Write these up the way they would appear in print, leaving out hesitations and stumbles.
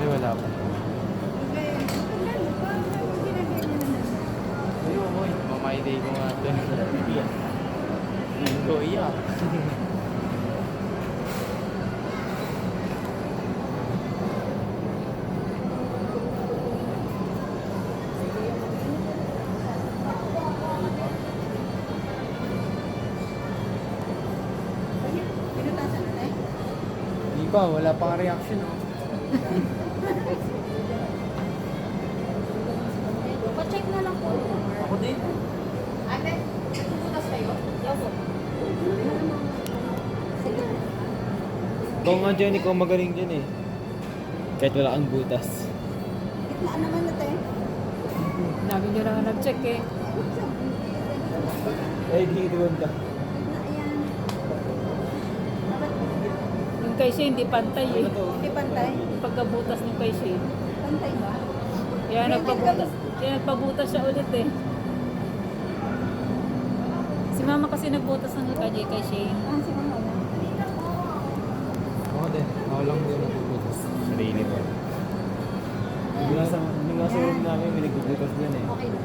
wala pa. Ayun mo, mamay-day ko nga ito. Linggo iya. Di ba, wala pang reaction. Pa-check na lang po. Ako din. Ate, nagpuputas kayo? Yaw po. Sige. Ikaw nga dyan, ikaw magaling dyan eh. Kahit wala kang butas. Itlaan naman na tayo. Lagi nyo lang nag-check eh. Eh, di doon ka. Ayan. Yung kay Shane, hindi pantay eh. Hindi pantay. Pagkabutas ng kay Shane. Pantay ba? Kaya nagpabutas siya ulit eh. Si mama kasi nagbutas ng kay Shane. Ah, si mama wala. Ako din. Ako lang din nagbubutas. Sarili ko. Hindi nga sa room namin, may nagbubutas din eh. Okay na.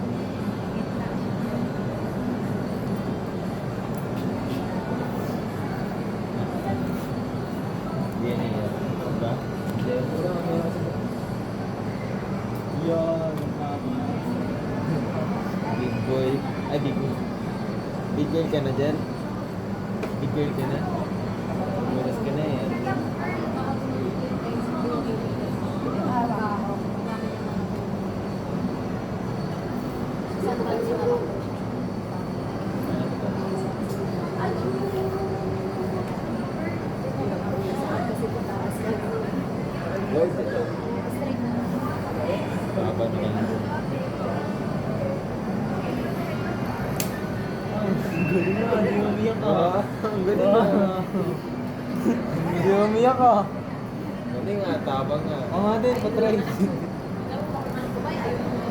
Yan eh. Diba? Yan. Big boy. Ay, big boy. Big girl ka na dyan? Big girl ka na? Buras ka na eh. Baba naman. Ang galing na, hindi umiyak ka. Ang galing na. Hindi umiyak ka. Galing nga, tabang nga. Oo nga din, patry.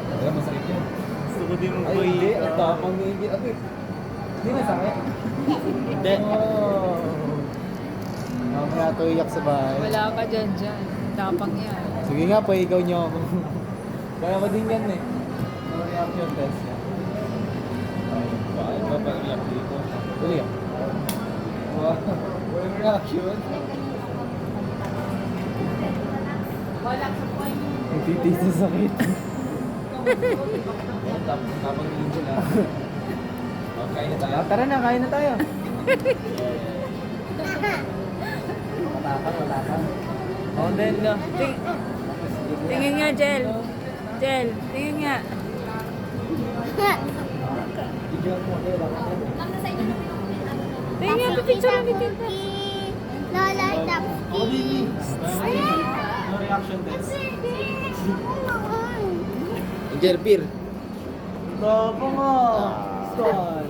Wala, masakit yun. Gusto ko din mong ay, hindi. Ang tapang nga hindi. Abi, hindi masakit. Hindi. Mamaya ito iyak sa bahay. Wala ka dyan. Tapang yan. Sige nga, paigaw niyo ako. Kaya ko din yan eh. No reaction test yan. Bakit ba pag-iyak dito? Uliyak. Wow, walang reaction. Wala sa point. Nagtitis sa sakit. Tapang linggo lang. Kain na tayo? Tara na, kain na tayo. Wala ka. Oh, then, Tingin nga, Jel. Tingin nga. Tingin nga, pipicture namin dito. Lola, tap. Oh, Bibi. No reaction test. Angel, beer. Tapang nga. Style.